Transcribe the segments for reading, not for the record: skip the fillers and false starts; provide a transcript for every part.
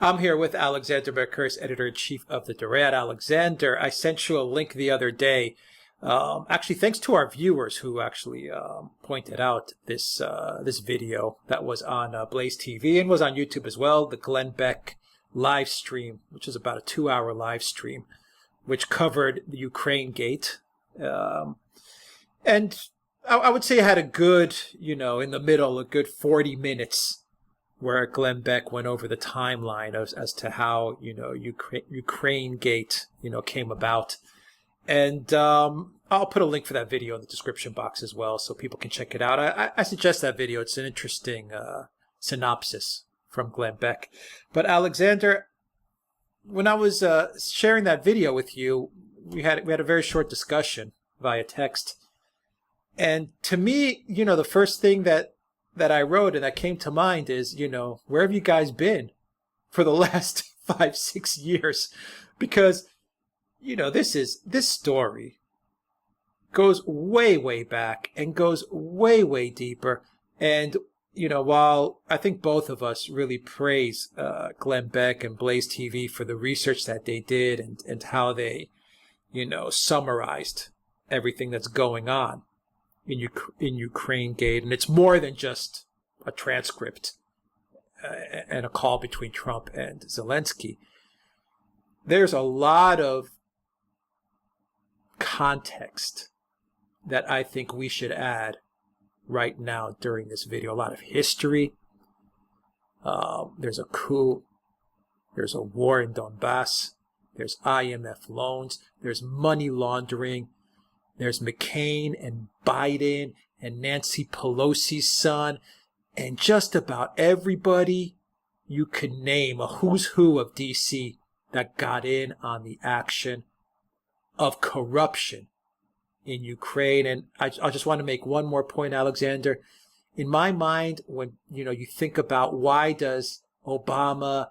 I'm here with Alexander Mercouris, editor-in-chief of the Duran. Alexander, I sent you a link the other day. Actually, thanks to our viewers who actually pointed out this this video that was on Blaze TV and was on YouTube as well, the Glenn Beck live stream, which is about a 2-hour live stream, which covered the Ukrainegate. And I would say it had a good, in the middle, a good 40 minutes where Glenn Beck went over the timeline as to how, Ukrainegate, came about. And I'll put a link for that video in the description box as well so people can check it out. I suggest that video. It's an interesting synopsis from Glenn Beck. But Alexander, when I was sharing that video with you, we had a very short discussion via text. And to me, the first thing that I wrote and that came to mind is, where have you guys been for the last 5-6 years? Because, this story goes way, way back and goes way, way deeper. And, while I think both of us really praise Glenn Beck and Blaze TV for the research that they did and how they, summarized everything that's going on in Ukrainegate, and it's more than just a transcript and a call between Trump and Zelensky. There's a lot of context that I think we should add right now during this video. A lot of history. There's a coup. There's a war in Donbass. There's IMF loans. There's money laundering. There's McCain and Biden and Nancy Pelosi's son and just about everybody you could name, a who's who of DC that got in on the action of corruption in Ukraine. And I just want to make one more point, Alexander. In my mind, when you think about why does Obama,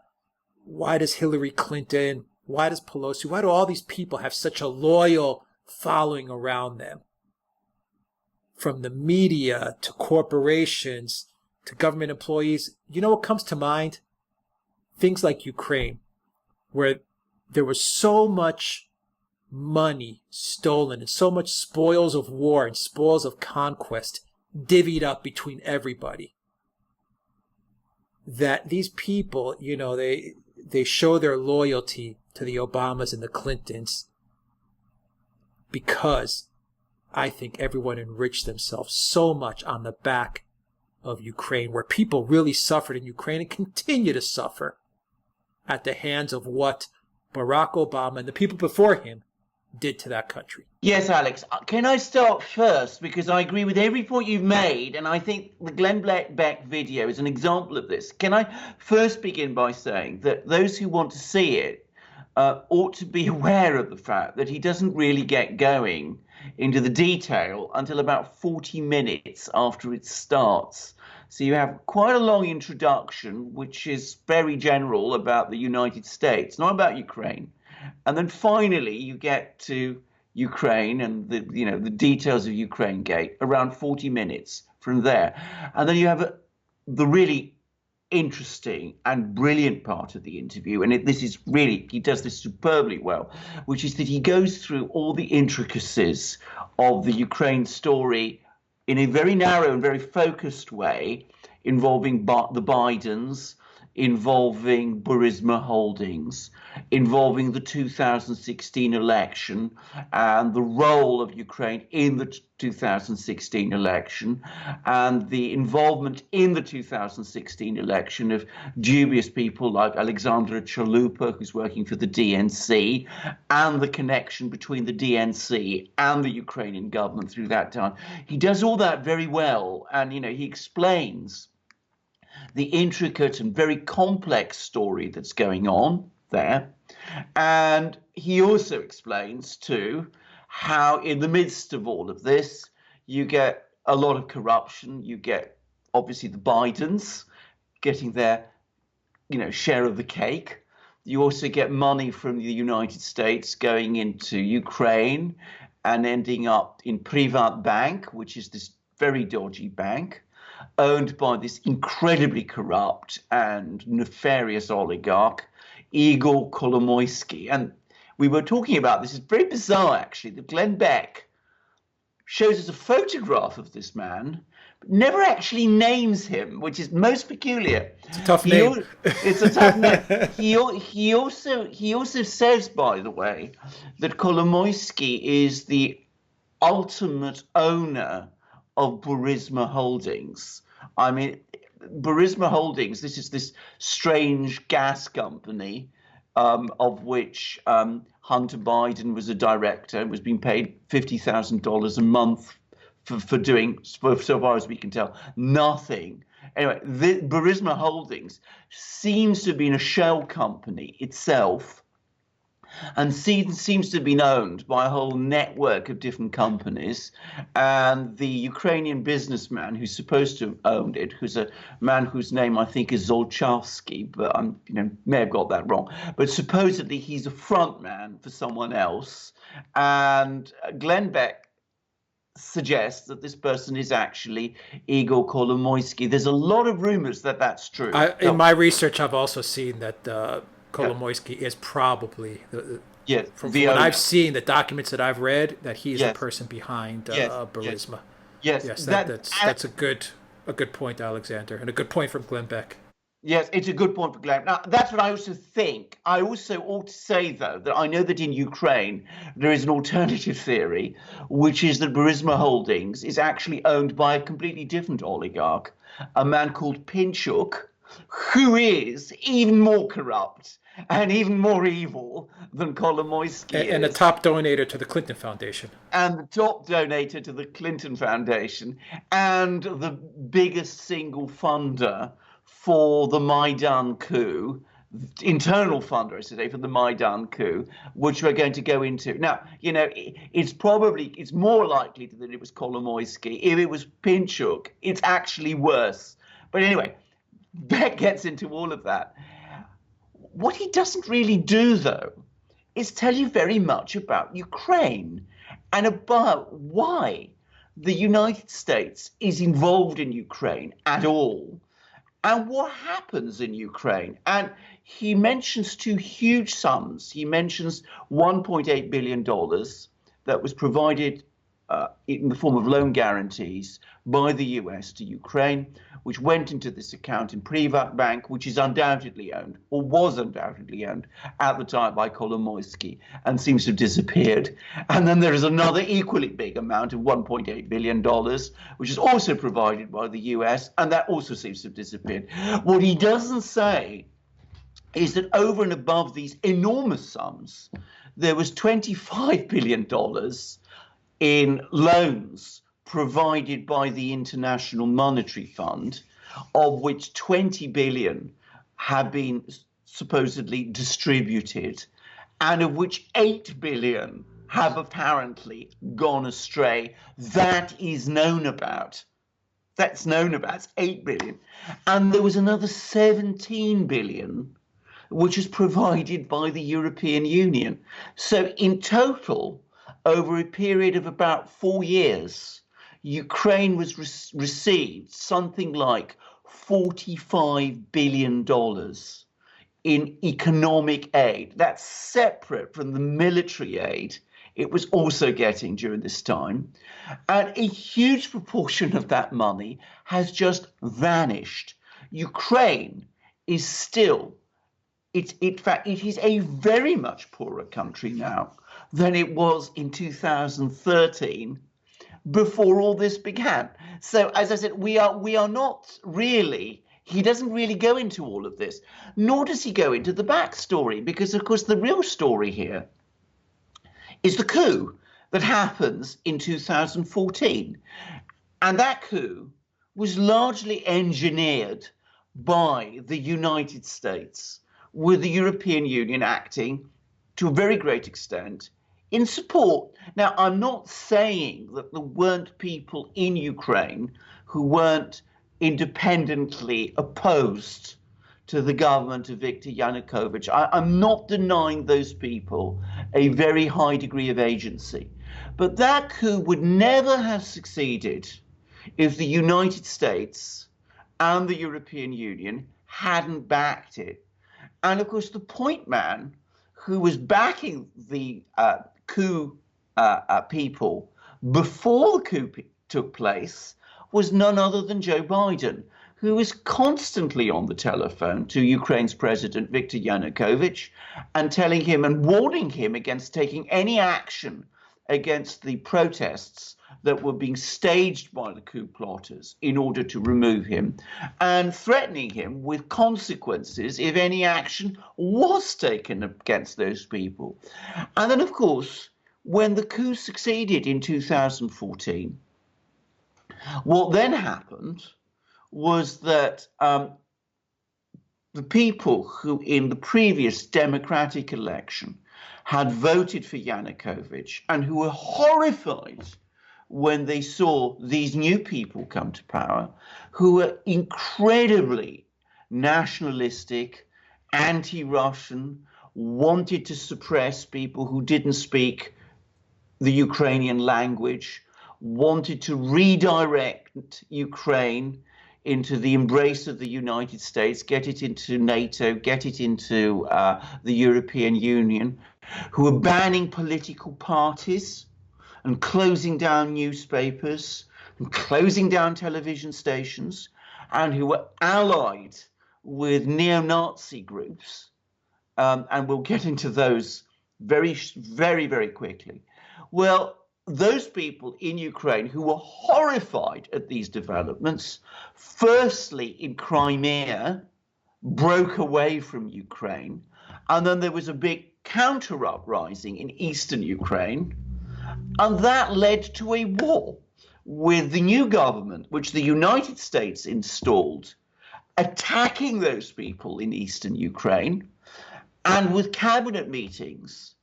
why does Hillary Clinton, why does Pelosi, why do all these people have such a loyal following around them? From the media to corporations to government employees, what comes to mind? Things like Ukraine, where there was so much money stolen and so much spoils of war and spoils of conquest divvied up between everybody, that these people, they show their loyalty to the Obamas and the Clintons because I think everyone enriched themselves so much on the back of Ukraine, where people really suffered in Ukraine and continue to suffer at the hands of what Barack Obama and the people before him did to that country. Yes, Alex. Can I start first? Because I agree with every point you've made, and I think the Glenn Beck video is an example of this. Can I first begin by saying that those who want to see it ought to be aware of the fact that he doesn't really get going into the detail until about 40 minutes after it starts. So you have quite a long introduction, which is very general about the United States, not about Ukraine. And then finally you get to Ukraine and the details of Ukrainegate around 40 minutes from there. And then you have the really interesting and brilliant part of the interview, and this is really, he does this superbly well, which is that he goes through all the intricacies of the Ukraine story in a very narrow and very focused way, involving the Bidens, involving Burisma Holdings, involving the 2016 election and the role of Ukraine in the 2016 election, and the involvement in the 2016 election of dubious people like Alexandra Chalupa, who's working for the DNC, and the connection between the DNC and the Ukrainian government through that time. He does all that very well, and he explains the intricate and very complex story that's going on there. And he also explains too how in the midst of all of this you get a lot of corruption. You get obviously the Bidens getting their share of the cake. You also get money from the United States going into Ukraine and ending up in Privat Bank, which is this very dodgy bank. owned by this incredibly corrupt and nefarious oligarch, Igor Kolomoisky. And we were talking about this. It's very bizarre, actually, that Glenn Beck shows us a photograph of this man, but never actually names him, which is most peculiar. It's a tough name. It's a tough name. He also says, by the way, that Kolomoisky is the ultimate owner of Burisma Holdings. I mean, Burisma Holdings, this is this strange gas company of which Hunter Biden was a director, was being paid $50,000 a month for doing, so far as we can tell, nothing. Anyway, the Burisma Holdings seems to have been a shell company itself, and seems to have been owned by a whole network of different companies. And the Ukrainian businessman who's supposed to have owned it, who's a man whose name I think is Zolchowski, but I may have got that wrong. But supposedly he's a front man for someone else. And Glenn Beck suggests that this person is actually Igor Kolomoisky. There's a lot of rumors that that's true. In my research, I've also seen that Kolomoisky is probably from what I've seen, the documents that I've read, that he's the person behind Burisma. Yes, that's a good point, Alexander, and a good point from Glenn Beck. Yes, it's a good point for Glenn. Now, that's what I also think. I also ought to say, though, that I know that in Ukraine there is an alternative theory, which is that Burisma Holdings is actually owned by a completely different oligarch, a man called Pinchuk, who is even more corrupt and even more evil than Kolomoisky is. And the top donator to the Clinton Foundation. And the top donator to the Clinton Foundation, and the biggest single funder for the Maidan coup, internal funder, I should say, for the Maidan coup, which we're going to go into. Now, it's more likely that it was Kolomoisky. If it was Pinchuk, it's actually worse. But anyway, Beck gets into all of that. What he doesn't really do, though, is tell you very much about Ukraine and about why the United States is involved in Ukraine at all, and what happens in Ukraine. And he mentions two huge sums. He mentions $1.8 billion that was provided in the form of loan guarantees by the US to Ukraine, which went into this account in Privat Bank, which is undoubtedly owned, or was undoubtedly owned at the time by Kolomoisky, and seems to have disappeared. And then there is another equally big amount of $1.8 billion, which is also provided by the US, and that also seems to have disappeared. What he doesn't say is that over and above these enormous sums, there was $25 billion in loans provided by the International Monetary Fund, of which 20 billion have been supposedly distributed, and of which 8 billion have apparently gone astray. That is known about. That's known about. It's 8 billion. And there was another 17 billion, which was provided by the European Union. So in total, over a period of about 4 years, Ukraine was received something like $45 billion in economic aid. That's separate from the military aid it was also getting during this time. And a huge proportion of that money has just vanished. Ukraine is still, in fact, it is a very much poorer country now than it was in 2013, before all this began. So, as I said, we are not really, he doesn't really go into all of this, nor does he go into the backstory, because, of course, the real story here is the coup that happens in 2014. And that coup was largely engineered by the United States, with the European Union acting to a very great extent in support. Now, I'm not saying that there weren't people in Ukraine who weren't independently opposed to the government of Viktor Yanukovych. I'm not denying those people a very high degree of agency. But that coup would never have succeeded if the United States and the European Union hadn't backed it. And of course, the point man who was backing the coup people before the coup took place was none other than Joe Biden, who was constantly on the telephone to Ukraine's president, Viktor Yanukovych, and telling him and warning him against taking any action against the protests that were being staged by the coup plotters in order to remove him, and threatening him with consequences if any action was taken against those people. And then, of course, when the coup succeeded in 2014, what then happened was that the people who in the previous democratic election had voted for Yanukovych and who were horrified when they saw these new people come to power, who were incredibly nationalistic, anti-Russian, wanted to suppress people who didn't speak the Ukrainian language, wanted to redirect Ukraine into the embrace of the United States, get it into NATO, get it into the European Union, who were banning political parties and closing down newspapers and closing down television stations, and who were allied with neo-Nazi groups. And we'll get into those very, very quickly. Well, those people in Ukraine who were horrified at these developments, firstly in Crimea, broke away from Ukraine, and then there was a big counter uprising in eastern Ukraine, and that led to a war with the new government, which the United States installed, attacking those people in eastern Ukraine, and with cabinet meetings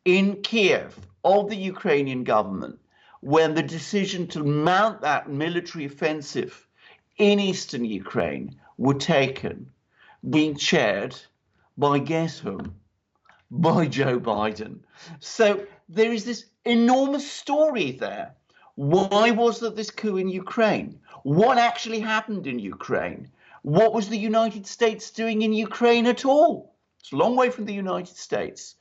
in Kiev of the Ukrainian government, when the decision to mount that military offensive in eastern Ukraine were taken, being chaired by guess whom? By Joe Biden. So there is this enormous story there. Why was there this coup in Ukraine? What actually happened in Ukraine? What was the United States doing in Ukraine at all? It's a long way from the United States.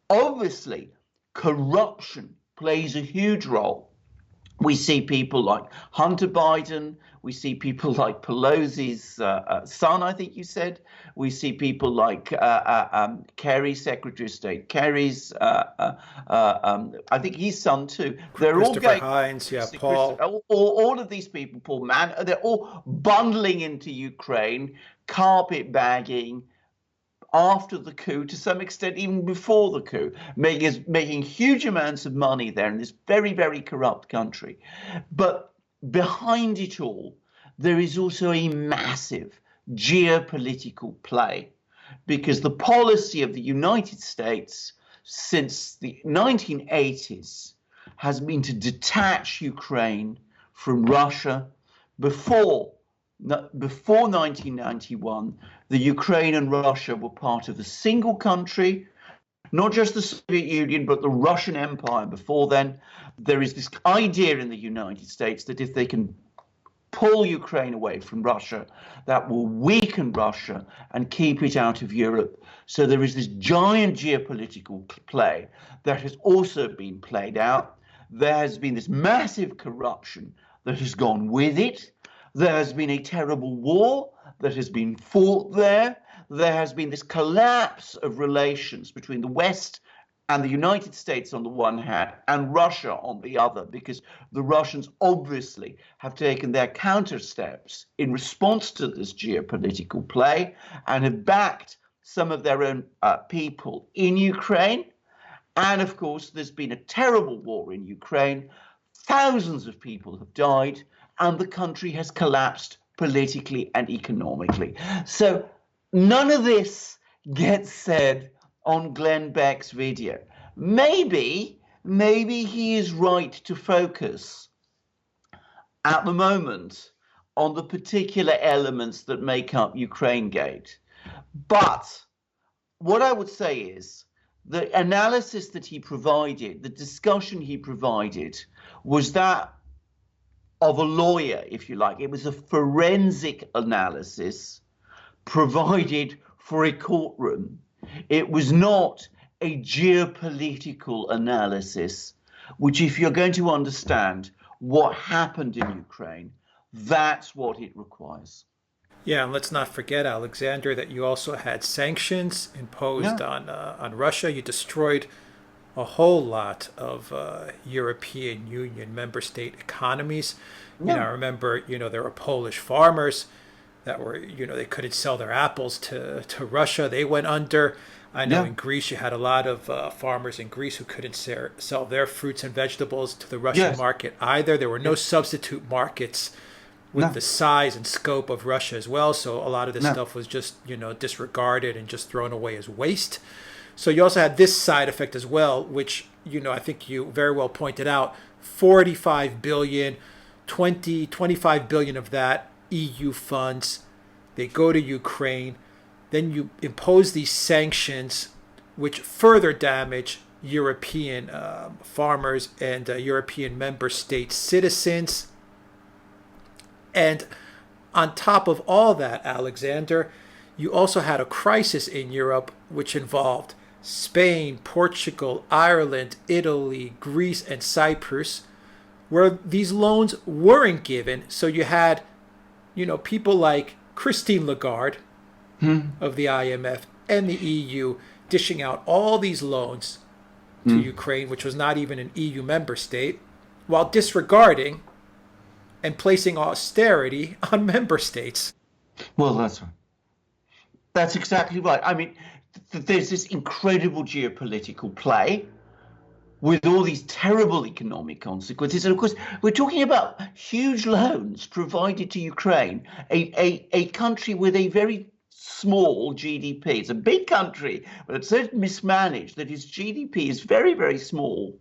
Obviously, corruption plays a huge role. We see people like Hunter Biden. We see people like Pelosi's son, I think you said. We see people like Kerry's Secretary of State, Kerry's, I think his son too. They're all going. Hines, yeah, Paul. All of these people, Paul Mann, they're all bundling into Ukraine, carpet bagging, after the coup, to some extent even before the coup, making huge amounts of money there in this very, very corrupt country. But behind it all, there is also a massive geopolitical play, because the policy of the United States since the 1980s has been to detach Ukraine from Russia. Before 1991, the Ukraine and Russia were part of a single country, not just the Soviet Union, but the Russian Empire before then. There is this idea in the United States that if they can pull Ukraine away from Russia, that will weaken Russia and keep it out of Europe. So there is this giant geopolitical play that has also been played out. There has been this massive corruption that has gone with it. There has been a terrible war that has been fought there. There has been this collapse of relations between the West and the United States on the one hand and Russia on the other, because the Russians obviously have taken their counter steps in response to this geopolitical play and have backed some of their own people in Ukraine. And of course, there's been a terrible war in Ukraine. Thousands of people have died, and the country has collapsed politically and economically. So none of this gets said on Glenn Beck's video. Maybe he is right to focus at the moment on the particular elements that make up Ukrainegate. But what I would say is the analysis that he provided, the discussion he provided, was that of a lawyer, if you like. It was a forensic analysis provided for a courtroom. It was not a geopolitical analysis, which, if you're going to understand what happened in Ukraine, that's what it requires. Yeah, and let's not forget, Alexander, that you also had sanctions imposed on Russia. You destroyed a whole lot of European Union member state economies. You know, I remember, there were Polish farmers that were, they couldn't sell their apples to Russia. They went under. I know in Greece you had a lot of farmers in Greece who couldn't sell their fruits and vegetables to the Russian market either. There were no substitute markets with the size and scope of Russia as well. So a lot of this stuff was just, disregarded and just thrown away as waste. So you also had this side effect as well, which, I think you very well pointed out, 45 billion, 25 billion of that EU funds, they go to Ukraine. Then you impose these sanctions, which further damage European farmers and European member state citizens. And on top of all that, Alexander, you also had a crisis in Europe which involved Spain, Portugal, Ireland, Italy, Greece, and Cyprus, where these loans weren't given. So you had, people like Christine Lagarde of the IMF and the EU dishing out all these loans to Ukraine, which was not even an EU member state, while disregarding and placing austerity on member states. Well, that's right. That's exactly right. I mean, there's this incredible geopolitical play with all these terrible economic consequences. And of course, we're talking about huge loans provided to Ukraine, a country with a very small GDP. It's a big country, but it's so mismanaged that its GDP is very, very small.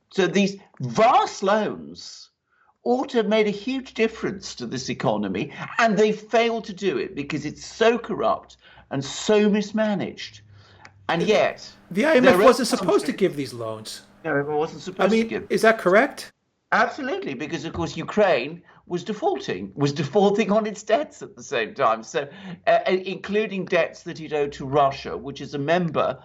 So these vast loans ought to have made a huge difference to this economy, and they failed to do it because it's so corrupt and so mismanaged. And yet the IMF wasn't supposed to give these loans. No, it wasn't supposed to give. Is that correct? Absolutely, because of course Ukraine was defaulting on its debts at the same time. So, including debts that it owed to Russia, which is a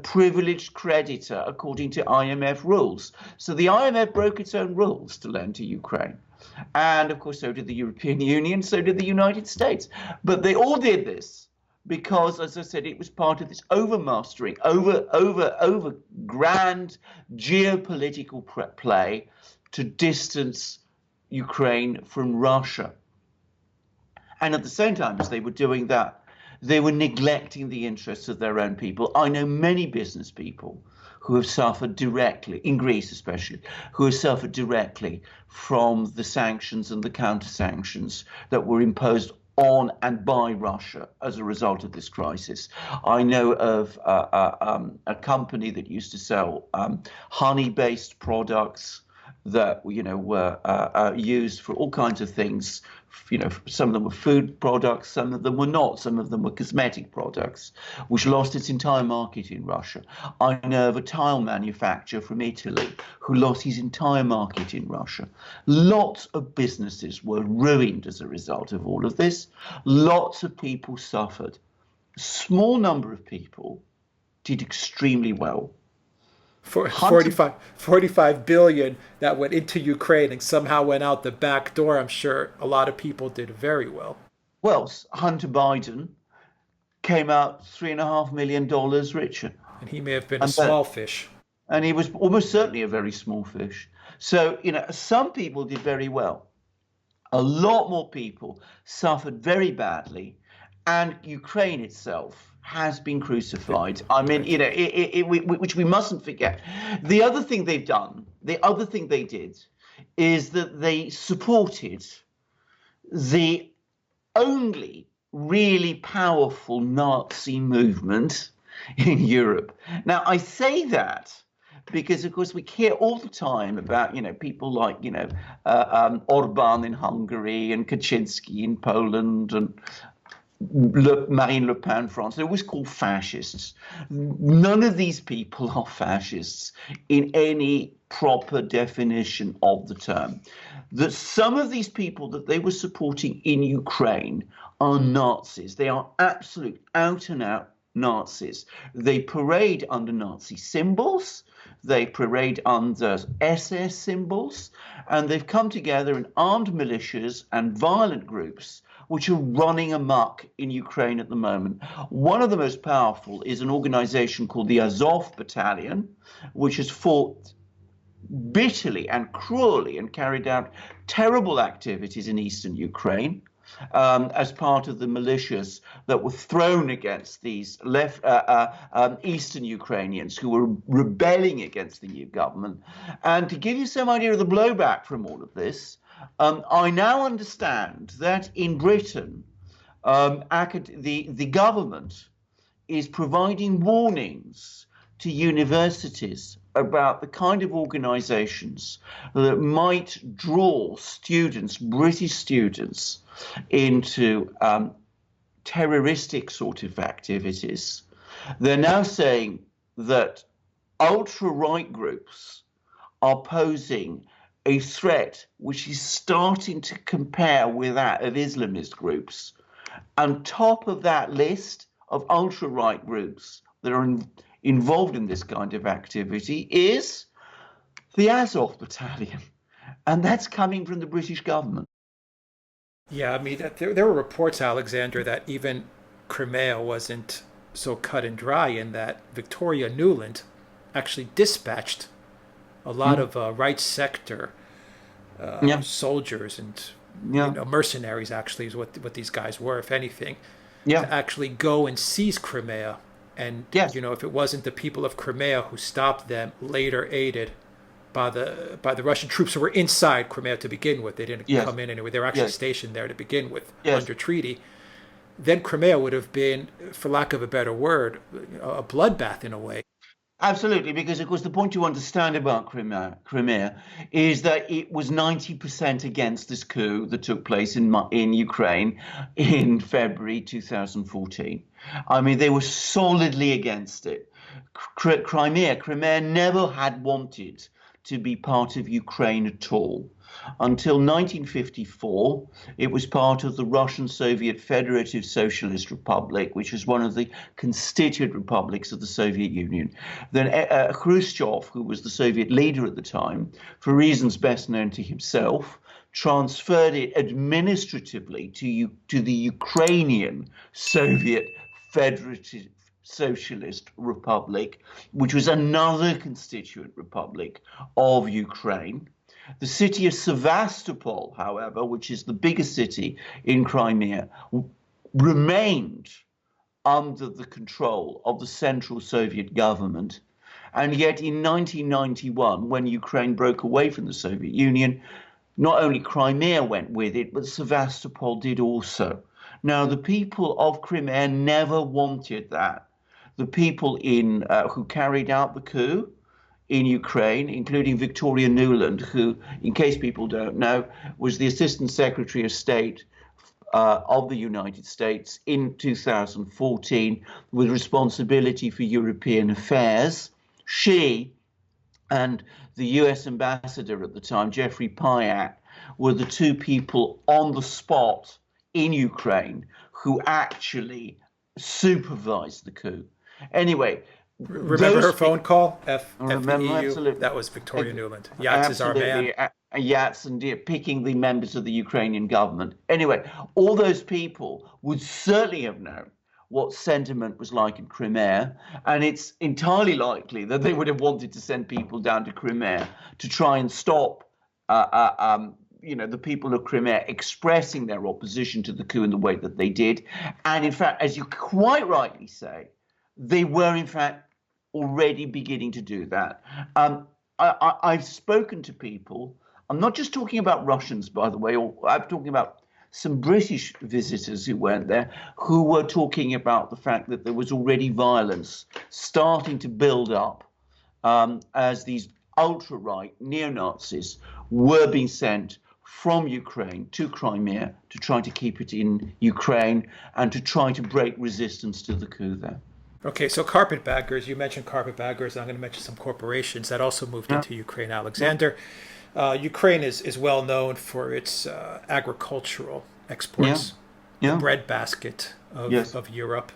privileged creditor according to IMF rules. So the IMF broke its own rules to lend to Ukraine. And of course, so did the European Union, so did the United States. But they all did this because, as I said, it was part of this overmastering, over grand geopolitical play to distance Ukraine from Russia. And at the same time as they were doing that, they were neglecting the interests of their own people. I know many business people who have suffered directly, in Greece especially, who have suffered directly from the sanctions and the counter-sanctions that were imposed on and by Russia as a result of this crisis. I know of a company that used to sell honey-based products that were used for all kinds of things. Some of them were food products, some of them were not, some of them were cosmetic products, which lost its entire market in Russia. I know of a tile manufacturer from Italy who lost his entire market in Russia. Lots of businesses were ruined as a result of all of this. Lots of people suffered. A small number of people did extremely well. For 45 billion that went into Ukraine and somehow went out the back door. I'm sure a lot of people did very well. Well, Hunter Biden came out $3.5 million richer. And he may have been a small fish. And he was almost certainly a very small fish. So, some people did very well. A lot more people suffered very badly. And Ukraine itself has been crucified. I mean, which we mustn't forget. The other thing they did is that they supported the only really powerful Nazi movement in Europe. Now, I say that because, of course, we hear all the time about, people like, Orban in Hungary and Kaczynski in Poland and Marine Le Pen, France. They're always called fascists. None of these people are fascists in any proper definition of the term. That some of these people that they were supporting in Ukraine are Nazis. They are absolute out and out Nazis. They parade under Nazi symbols. They parade under SS symbols. And they've come together in armed militias and violent groups which are running amok in Ukraine at the moment. One of the most powerful is an organization called the Azov Battalion, which has fought bitterly and cruelly and carried out terrible activities in eastern Ukraine as part of the militias that were thrown against these eastern Ukrainians who were rebelling against the new government. And to give you some idea of the blowback from all of this, I now understand that in Britain, the government is providing warnings to universities about the kind of organizations that might draw students, British students, into terroristic sort of activities. They're now saying that ultra-right groups are posing a threat which is starting to compare with that of Islamist groups. On top of that list of ultra-right groups that are involved in this kind of activity is the Azov Battalion, and that's coming from the British government. Yeah, I mean, there were reports, Alexander, that even Crimea wasn't so cut and dry, and that Victoria Nuland actually dispatched a lot of right sector soldiers and mercenaries, actually, is what these guys were, if anything, to actually go and seize Crimea. And, if it wasn't the people of Crimea who stopped them, later aided by the Russian troops who were inside Crimea to begin with. They didn't come in anyway. They were actually stationed there to begin with under treaty. Then Crimea would have been, for lack of a better word, a bloodbath in a way. Absolutely, because of course the point to understand about Crimea is that it was 90% against this coup that took place in Ukraine in February 2014. I mean, they were solidly against it. Crimea never had wanted to be part of Ukraine at all. Until 1954, it was part of the Russian Soviet Federative Socialist Republic, which was one of the constituent republics of the Soviet Union. Then Khrushchev, who was the Soviet leader at the time, for reasons best known to himself, transferred it administratively to the Ukrainian Soviet Federative Socialist Republic, which was another constituent republic of Ukraine. The city of Sevastopol, however, which is the biggest city in Crimea, remained under the control of the Central Soviet government. And yet in 1991, when Ukraine broke away from the Soviet Union, not only Crimea went with it, but Sevastopol did also. Now, the people of Crimea never wanted that. The people who carried out the coup in Ukraine, including Victoria Nuland, who, in case people don't know, was the Assistant Secretary of State of the United States in 2014 with responsibility for European affairs. She and the US ambassador at the time, Jeffrey Pyatt, were the two people on the spot in Ukraine who actually supervised the coup. Anyway, remember her phone call? Remember, absolutely. That was Victoria Nuland. Yats is our man. Yats and picking the members of the Ukrainian government. Anyway, all those people would certainly have known what sentiment was like in Crimea, and it's entirely likely that they would have wanted to send people down to Crimea to try and stop the people of Crimea expressing their opposition to the coup in the way that they did. And in fact, as you quite rightly say, they were in fact already beginning to do that. I've spoken to people. I'm not just talking about Russians, by the way, or I'm talking about some British visitors who went there, who were talking about the fact that there was already violence starting to build up as these ultra-right neo-Nazis were being sent from Ukraine to Crimea to try to keep it in Ukraine and to try to break resistance to the coup there. Okay, so carpetbaggers, you mentioned carpetbaggers. I'm going to mention some corporations that also moved into Ukraine. Alexander, Ukraine is well known for its agricultural exports, the breadbasket of Europe.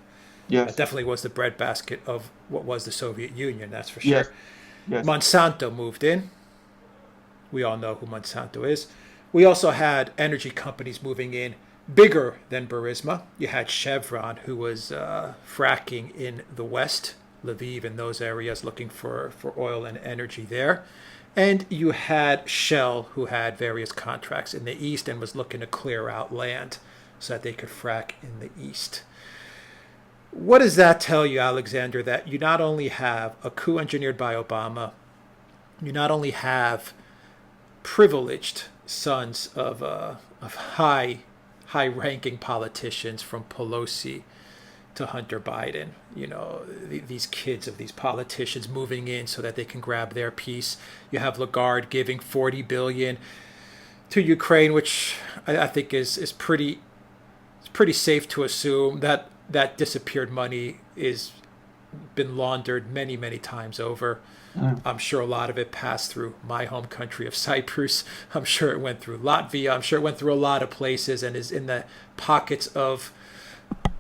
Yes. It definitely was the breadbasket of what was the Soviet Union, that's for sure. Yes. Yes. Monsanto moved in. We all know who Monsanto is. We also had energy companies moving in bigger than Burisma. You had Chevron, who was fracking in the West, Lviv and those areas, looking for oil and energy there. And you had Shell, who had various contracts in the East and was looking to clear out land so that they could frack in the East. What does that tell you, Alexander, that you not only have a coup engineered by Obama, you not only have privileged sons of high-ranking politicians, from Pelosi to Hunter Biden, these kids of these politicians moving in so that they can grab their piece. You have Lagarde giving $40 billion to Ukraine, which I think is pretty safe to assume that disappeared money is been laundered many, many times over. I'm sure a lot of it passed through my home country of Cyprus. I'm sure it went through Latvia. I'm sure it went through a lot of places and is in the pockets of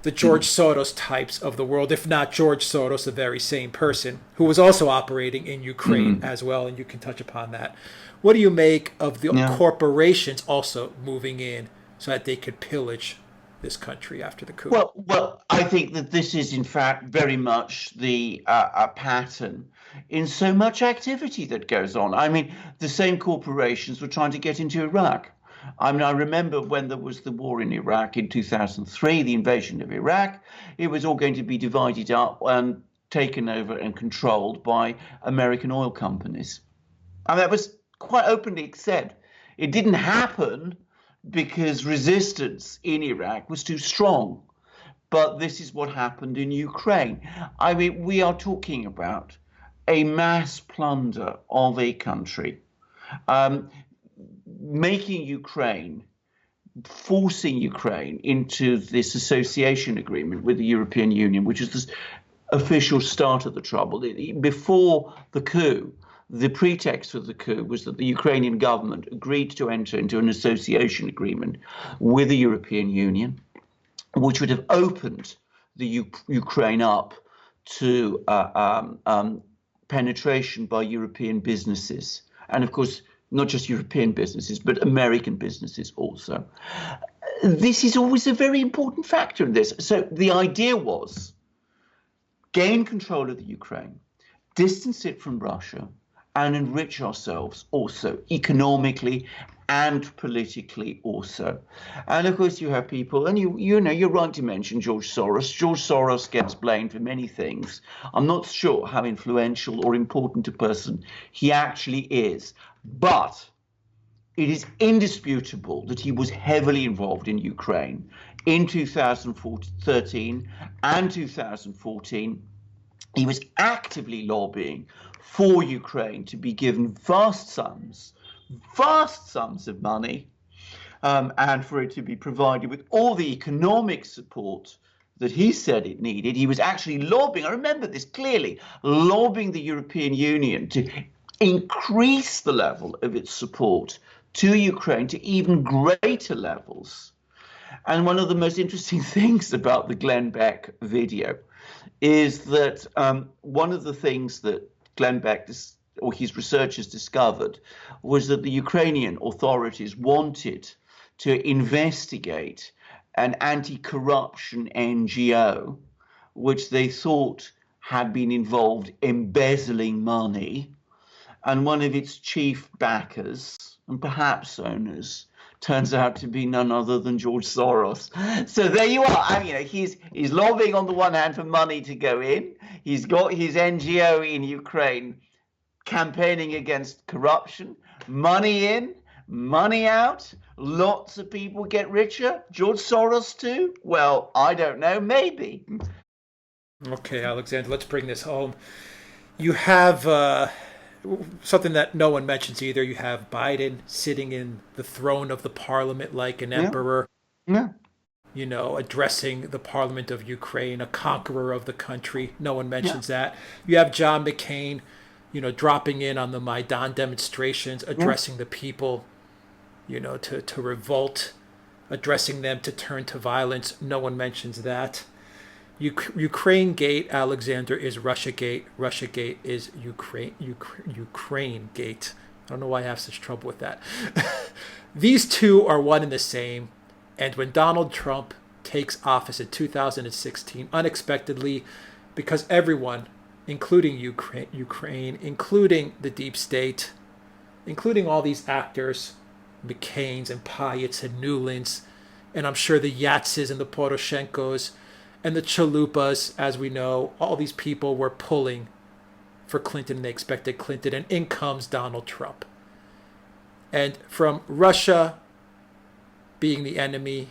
the George Soros types of the world, if not George Soros, the very same person who was also operating in Ukraine as well. And you can touch upon that. What do you make of the corporations also moving in so that they could pillage this country after the coup? Well, I think that this is in fact very much the pattern in so much activity that goes on. I mean, the same corporations were trying to get into Iraq. I mean, I remember when there was the war in Iraq in 2003, the invasion of Iraq, it was all going to be divided up and taken over and controlled by American oil companies. And that was quite openly said. It didn't happen because resistance in Iraq was too strong. But this is what happened in Ukraine. I mean, we are talking about a mass plunder of a country, making Ukraine, forcing Ukraine into this association agreement with the European Union, which is the official start of the trouble. Before the coup, the pretext for the coup was that the Ukrainian government agreed to enter into an association agreement with the European Union, which would have opened the Ukraine up to penetration by European businesses. And of course, not just European businesses, but American businesses also. This is always a very important factor in this. So the idea was gain control of the Ukraine, distance it from Russia, and enrich ourselves also economically and politically also. And of course you have people, and you're right to mention George Soros. George Soros gets blamed for many things. I'm not sure how influential or important a person he actually is, but it is indisputable that he was heavily involved in Ukraine in 2013 and 2014. He was actively lobbying for Ukraine to be given vast sums of money, and for it to be provided with all the economic support that he said it needed. He was actually lobbying, I remember this clearly, lobbying the European Union to increase the level of its support to Ukraine to even greater levels. And one of the most interesting things about the Glenn Beck video is that one of the things that Glenn Beck or his researchers discovered was that the Ukrainian authorities wanted to investigate an anti-corruption NGO, which they thought had been involved embezzling money, and one of its chief backers and perhaps owners turns out to be none other than George Soros. So there you are. I mean, he's lobbying on the one hand for money to go in. He's got his NGO in Ukraine campaigning against corruption. Money in, money out. Lots of people get richer. George Soros too? Well, I don't know. Maybe. Okay, Alexander, let's bring this home. You have something that no one mentions either. You have Biden sitting in the throne of the parliament like an emperor. Yeah. Addressing the parliament of Ukraine, a conqueror of the country. No one mentions that. You have John McCain, dropping in on the Maidan demonstrations, addressing the people, to revolt, addressing them to turn to violence. No one mentions that. Ukrainegate, Alexander, is Russiagate. Russiagate is Ukrainegate. I don't know why I have such trouble with that. These two are one and the same. And when Donald Trump takes office in 2016, unexpectedly, because everyone, including Ukraine, including the deep state, including all these actors, McCain's and Pyatt's and Newlands, and I'm sure the Yatzes and the Poroshenkos and the Chalupas, as we know, all these people were pulling for Clinton and they expected Clinton, and in comes Donald Trump. And from Russia being the enemy,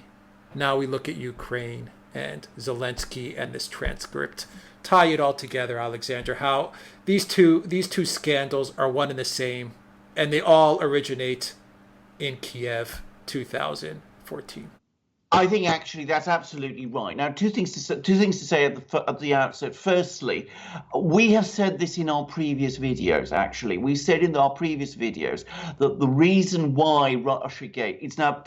now we look at Ukraine and Zelensky and this transcript. Tie it all together, Alexander, how these two scandals are one and the same, and they all originate in Kiev 2014. I think actually that's absolutely right. Now, two things to say at the outset. Firstly, we have said this in our previous videos. Actually, we said in our previous videos that the reason why Russiagate, it's now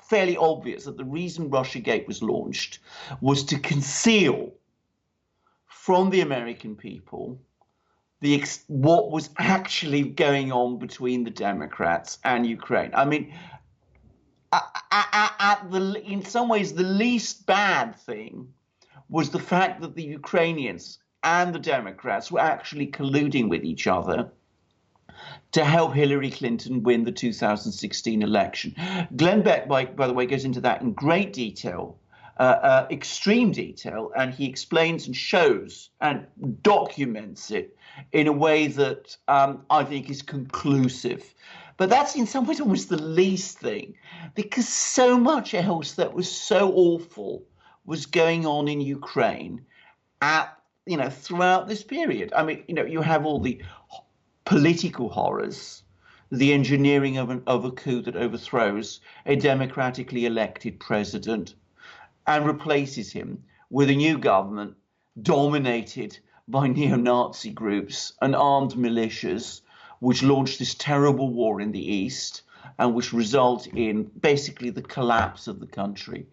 fairly obvious that the reason Russiagate was launched was to conceal from the American people what was actually going on between the Democrats and Ukraine. I mean, in some ways, the least bad thing was the fact that the Ukrainians and the Democrats were actually colluding with each other to help Hillary Clinton win the 2016 election. Glenn Beck, by the way, goes into that in great detail, extreme detail, and he explains and shows and documents it in a way that I think is conclusive. But that's in some ways almost the least thing, because so much else that was so awful was going on in Ukraine throughout this period. I mean, you have all the political horrors, the engineering of a coup that overthrows a democratically elected president and replaces him with a new government dominated by neo-Nazi groups and armed militias, which launched this terrible war in the East and which result in basically the collapse of the country.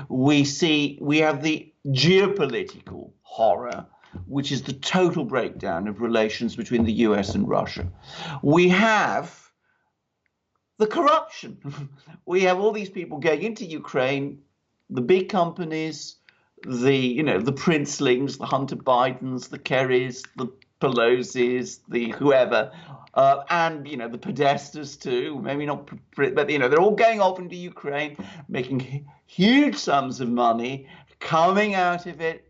We have the geopolitical horror, which is the total breakdown of relations between the US and Russia. We have the corruption. We have all these people going into Ukraine, the big companies, the princelings, the Hunter Bidens, the Kerrys, the Pelosi's, the whoever, and the Podestas too. Maybe not, but they're all going off into Ukraine, making huge sums of money, coming out of it.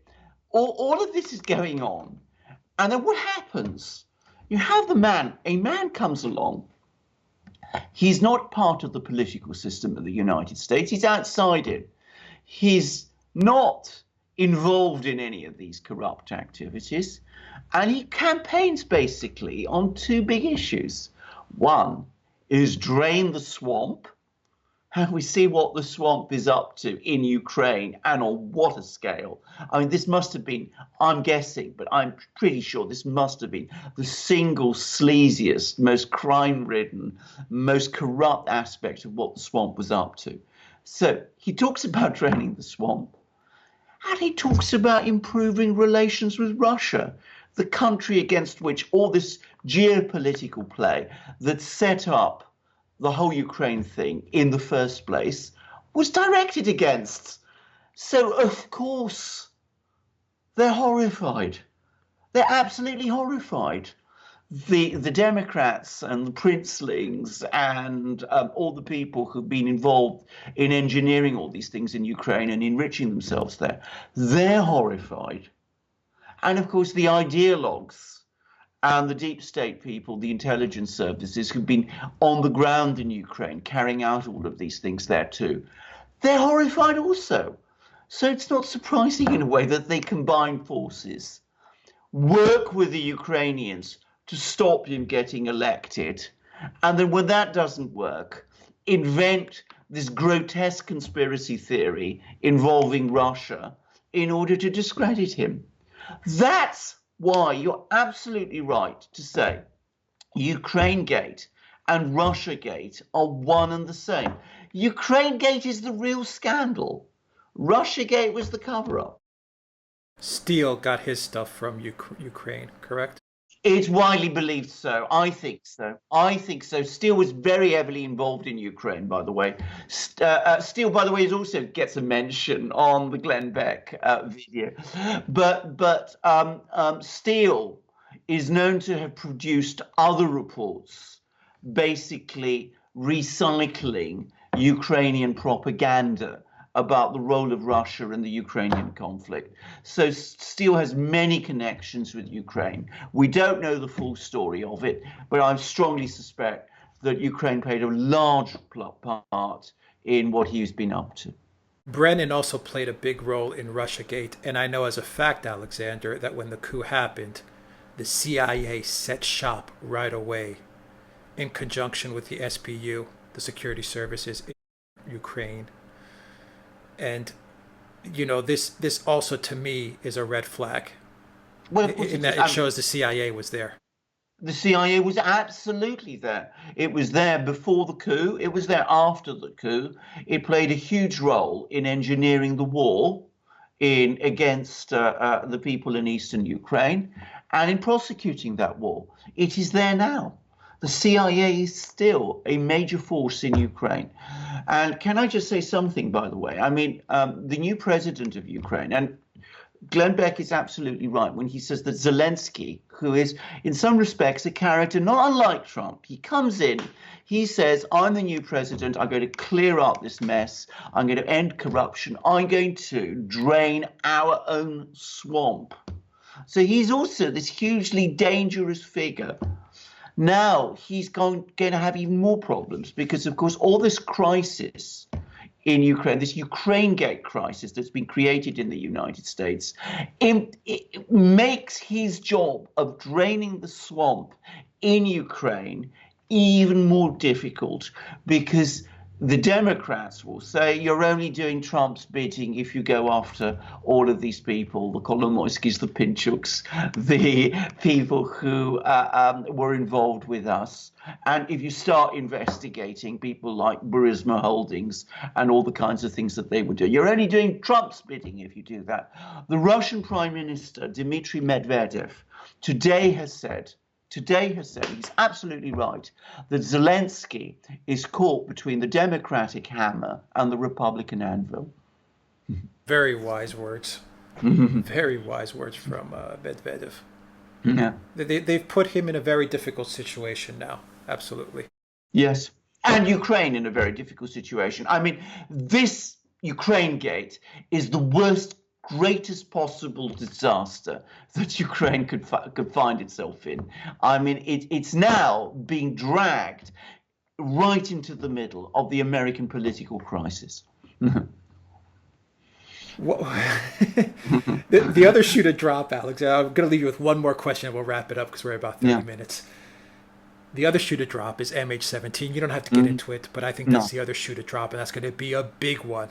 All of this is going on, and then what happens? You have a man comes along. He's not part of the political system of the United States. He's outside it. He's not involved in any of these corrupt activities. And he campaigns basically on two big issues. One is drain the swamp. And we see what the swamp is up to in Ukraine and on what a scale. I mean, this must have been, I'm guessing, but I'm pretty sure this must have been the single sleaziest, most crime-ridden, most corrupt aspect of what the swamp was up to. So he talks about draining the swamp. And he talks about improving relations with Russia, the country against which all this geopolitical play that set up the whole Ukraine thing in the first place was directed against. So, of course, they're horrified. They're absolutely horrified. The Democrats and the princelings and all the people who've been involved in engineering all these things in Ukraine and enriching themselves there, they're horrified. And of course, the ideologues and the deep state people, the intelligence services who've been on the ground in Ukraine, carrying out all of these things there too, they're horrified also. So it's not surprising in a way that they combine forces, work with the Ukrainians to stop him getting elected. And then when that doesn't work, invent this grotesque conspiracy theory involving Russia in order to discredit him. That's why you're absolutely right to say Ukrainegate and Russiagate are one and the same. Ukrainegate is the real scandal. Russiagate was the cover-up. Steele got his stuff from Ukraine, correct? It's widely believed so. I think so. I think so. Steele was very heavily involved in Ukraine, by the way. Steele, by the way, also gets a mention on the Glenn Beck video. But Steele is known to have produced other reports, basically recycling Ukrainian propaganda about the role of Russia in the Ukrainian conflict. So Steele has many connections with Ukraine. We don't know the full story of it, but I strongly suspect that Ukraine played a large part in what he's been up to. Brennan also played a big role in Russiagate, and I know as a fact, Alexander, that when the coup happened, the CIA set shop right away in conjunction with the SBU, the security services in Ukraine. And, you know, this also to me is a red flag. Well, in that it shows the CIA was there. The CIA was absolutely there. It was there before the coup. It was there after the coup. It played a huge role in engineering the war against the people in eastern Ukraine and in prosecuting that war. It is there now. The CIA is still a major force in Ukraine. And can I just say something, by the way? I mean, the new president of Ukraine, and Glenn Beck is absolutely right when he says that Zelensky, who is in some respects a character not unlike Trump, he comes in, he says, I'm the new president, I'm going to clear up this mess, I'm going to end corruption, I'm going to drain our own swamp. So he's also this hugely dangerous figure. Now he's going to have even more problems because, of course, all this crisis in Ukraine, this Ukrainegate crisis that's been created in the United States, it makes his job of draining the swamp in Ukraine even more difficult because the Democrats will say you're only doing Trump's bidding if you go after all of these people, the Kolomoiskys, the Pinchuks, the people who were involved with us. And if you start investigating people like Burisma Holdings and all the kinds of things that they would do, you're only doing Trump's bidding if you do that. The Russian Prime Minister, Dmitry Medvedev, today has said, he's absolutely right, that Zelensky is caught between the Democratic hammer and the Republican anvil. Very wise words. Very wise words from Medvedev. Yeah. They've put him in a very difficult situation now. Absolutely. Yes. And Ukraine in a very difficult situation. I mean, this Ukrainegate is the worst, greatest possible disaster that Ukraine could find itself in. I mean, it's now being dragged right into the middle of the American political crisis. The other shoe to drop, Alex, I'm going to leave you with one more question and we'll wrap it up because we're at about 30 minutes. The other shoe to drop is MH17. You don't have to get into it, but I think that's the other shoe to drop, and that's going to be a big one.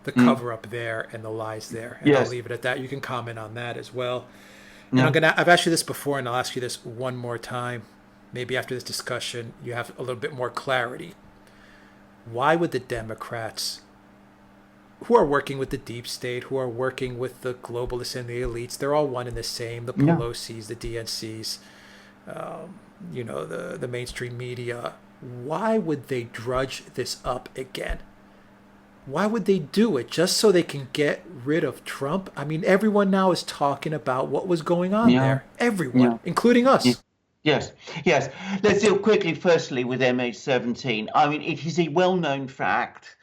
The cover up there and the lies there. And I'll leave it at that. You can comment on that as well. And I've asked you this before, and I'll ask you this one more time. Maybe after this discussion, you have a little bit more clarity. Why would the Democrats, who are working with the deep state, who are working with the globalists and the elites, they're all one and the same, the Pelosi's, the DNC's, the mainstream media, why would they drudge this up again? Why would they do it? Just so they can get rid of Trump? I mean, everyone now is talking about what was going on there. Everyone, including us. Yes. Let's deal quickly, firstly, with MH17. I mean, it is a well-known fact,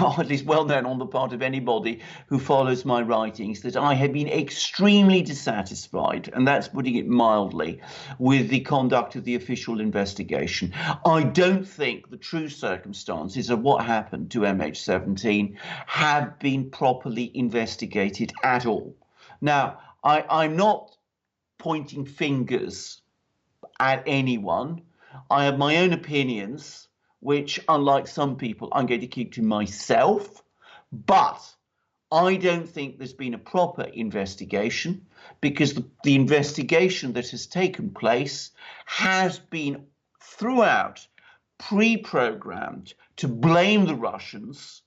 or at least well-known on the part of anybody who follows my writings, that I have been extremely dissatisfied, and that's putting it mildly, with the conduct of the official investigation. I don't think the true circumstances of what happened to MH17 have been properly investigated at all. Now, I'm not pointing fingers at anyone. I have my own opinions, which, unlike some people, I'm going to keep to myself. But I don't think there's been a proper investigation, because the investigation that has taken place has been throughout pre-programmed to blame the Russians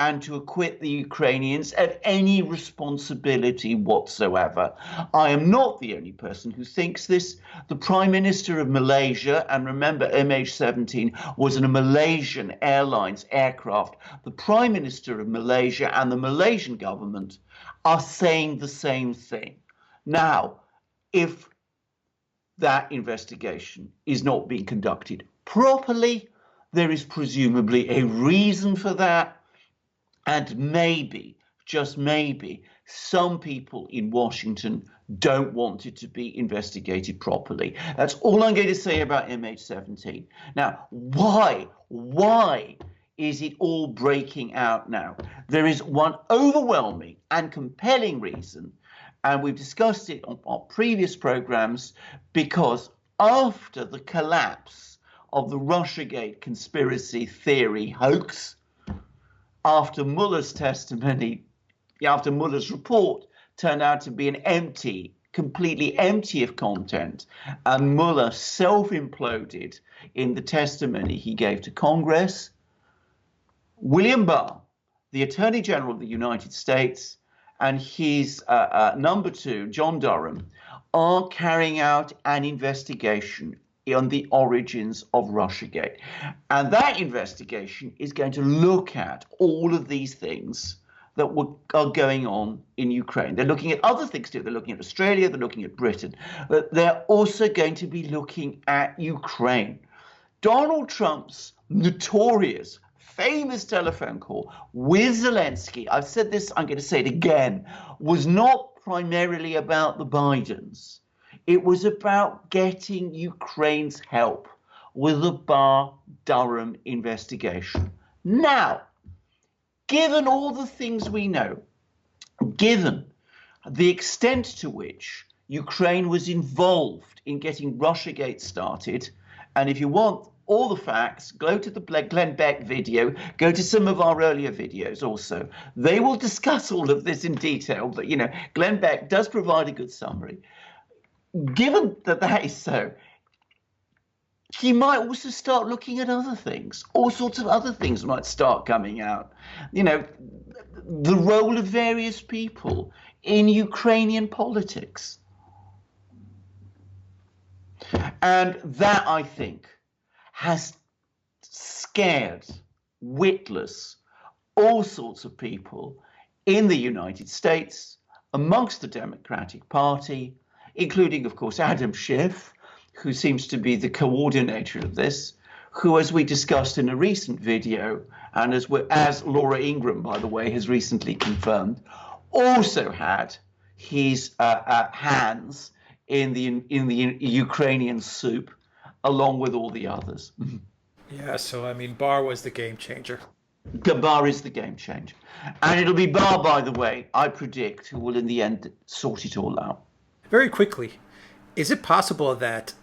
and to acquit the Ukrainians of any responsibility whatsoever. I am not the only person who thinks this. The Prime Minister of Malaysia, and remember MH17 was in a Malaysian Airlines aircraft, the Prime Minister of Malaysia and the Malaysian government are saying the same thing. Now, if that investigation is not being conducted properly, there is presumably a reason for that. And maybe, just maybe, some people in Washington don't want it to be investigated properly. That's all I'm going to say about MH17. Now, why is it all breaking out now? There is one overwhelming and compelling reason, and we've discussed it on our previous programs, because after the collapse of the Russiagate conspiracy theory hoax, after Mueller's testimony, after Mueller's report turned out to be completely empty of content, and Mueller self-imploded in the testimony he gave to Congress, William Barr, the Attorney General of the United States, and his number two, John Durham, are carrying out an investigation on the origins of Russiagate. And that investigation is going to look at all of these things that are going on in Ukraine. They're looking at other things too. They're looking at Australia, they're looking at Britain, but they're also going to be looking at Ukraine. Donald Trump's notorious, famous telephone call with Zelensky, I've said this, I'm going to say it again, was not primarily about the Bidens. It was about getting Ukraine's help with the Barr-Durham investigation. Now, given all the things we know, given the extent to which Ukraine was involved in getting Russiagate started, and if you want all the facts, go to the Glenn Beck video, go to some of our earlier videos also. They will discuss all of this in detail, but Glenn Beck does provide a good summary. Given that that is so, he might also start looking at other things. All sorts of other things might start coming out. The role of various people in Ukrainian politics. And that, I think, has scared witless all sorts of people in the United States, amongst the Democratic Party, including, of course, Adam Schiff, who seems to be the coordinator of this, who, as we discussed in a recent video, and as Laura Ingram, by the way, has recently confirmed, also had his hands in the Ukrainian soup, along with all the others. Yeah, so Barr was the game changer. Barr is the game changer. And it'll be Barr, by the way, I predict, who will in the end sort it all out. Very quickly, is it possible that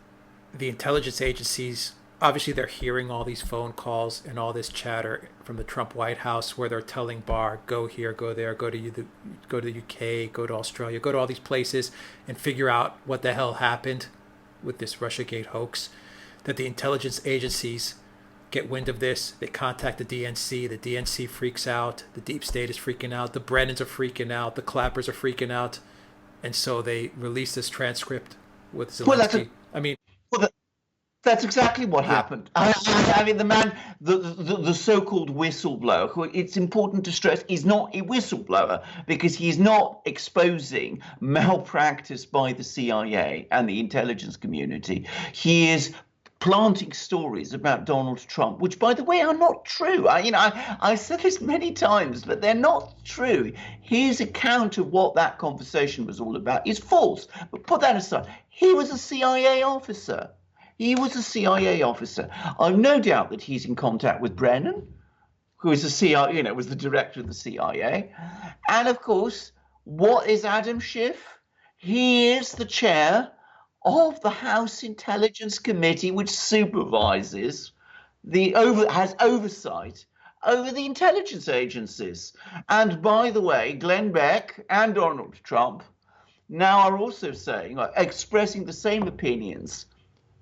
the intelligence agencies, obviously they're hearing all these phone calls and all this chatter from the Trump White House where they're telling Barr, go here, go there, go to the UK, go to Australia, go to all these places and figure out what the hell happened with this Russiagate hoax, that the intelligence agencies get wind of this, they contact the DNC freaks out, the deep state is freaking out, the Brennans are freaking out, the Clappers are freaking out, and so they release this transcript with Zelensky. That's exactly what happened. The man, the so-called whistleblower, who it's important to stress is not a whistleblower because he's not exposing malpractice by the CIA and the intelligence community. He is planting stories about Donald Trump, which, by the way, are not true. I've said this many times, but they're not true. His account of what that conversation was all about is false. But put that aside. He was a CIA officer. I've no doubt that he's in contact with Brennan, who is was the director of the CIA. And of course, what is Adam Schiff? He is the chair of the House Intelligence Committee, which supervises has oversight over the intelligence agencies. And by the way, Glenn Beck and Donald Trump now are also saying, expressing the same opinions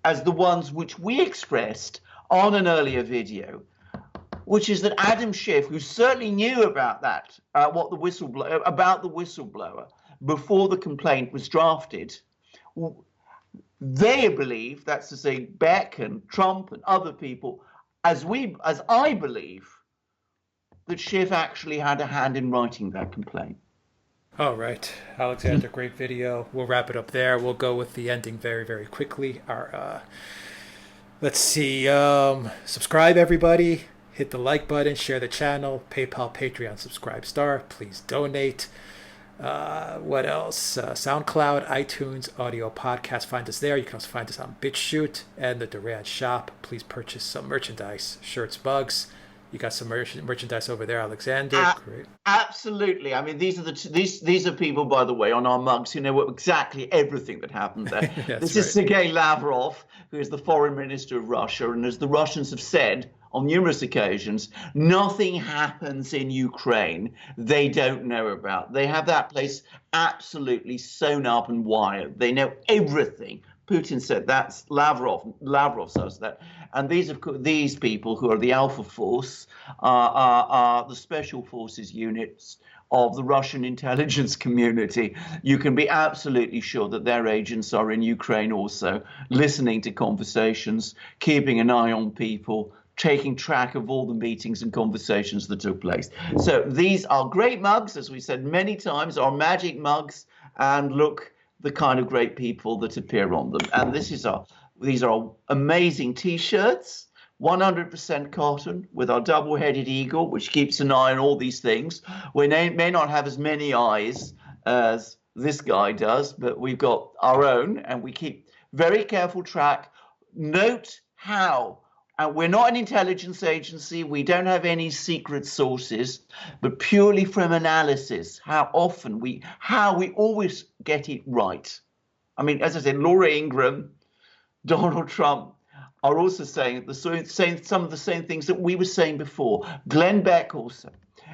as the ones which we expressed on an earlier video, which is that Adam Schiff, who certainly knew about that, about the whistleblower before the complaint was drafted, they believe, that's to say Beck and Trump and other people, as I believe, that Schiff actually had a hand in writing that complaint. All right, Alexander, great video. We'll wrap it up there. We'll go with the ending very, very quickly. Let's see. Subscribe, everybody. Hit the like button. Share the channel. PayPal, Patreon, Subscribe Star. Please donate. What else? SoundCloud, iTunes, audio podcast. Find us there. You can also find us on BitChute and the Duran shop. Please purchase some merchandise, shirts, mugs. You got some merchandise over there, Alexander. Great. Absolutely. I mean, these are people, by the way, on our mugs who know exactly everything that happened there. This is Sergei Lavrov, who is the foreign minister of Russia, and as the Russians have said on numerous occasions, nothing happens in Ukraine they don't know about. They have that place absolutely sewn up and wired. They know everything. Putin said that's Lavrov says that. And these people who are the Alpha Force are the special forces units of the Russian intelligence community. You can be absolutely sure that their agents are in Ukraine also, listening to conversations, keeping an eye on people, taking track of all the meetings and conversations that took place. So these are great mugs, as we said many times, are magic mugs, and look the kind of great people that appear on them. And these are amazing T-shirts, 100% cotton, with our double-headed eagle, which keeps an eye on all these things. We may not have as many eyes as this guy does, but we've got our own, and we keep very careful track. Note how. We're not an intelligence agency. We don't have any secret sources, but purely from analysis, how we always get it right. I mean, as I said, Laura Ingraham, Donald Trump are also saying some of the same things that we were saying before. Glenn Beck also.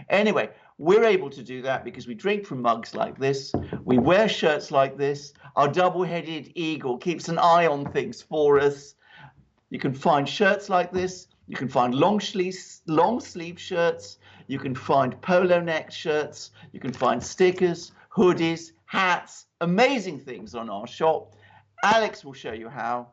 Anyway, we're able to do that because we drink from mugs like this. We wear shirts like this. Our double-headed eagle keeps an eye on things for us. You can find shirts like this. You can find long sleeve shirts. You can find polo neck shirts. You can find stickers, hoodies, hats, amazing things on our shop. Alex will show you how.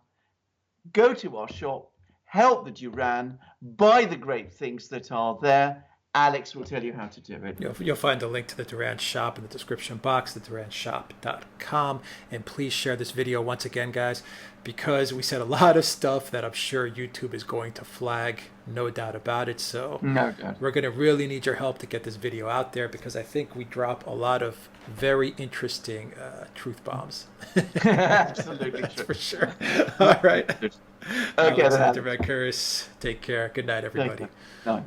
Go to our shop, help the Duran, buy the great things that are there. Alex will tell you how to do it. You'll find a link to the Duran shop in the description box, theduranshop.com. And please share this video once again, guys, because we said a lot of stuff that I'm sure YouTube is going to flag, no doubt about it. So no doubt. We're going to really need your help to get this video out there, because I think we drop a lot of very interesting truth bombs. Absolutely. That's for sure. All right. Okay, Alexander Mercouris, take care. Good night, everybody. Night.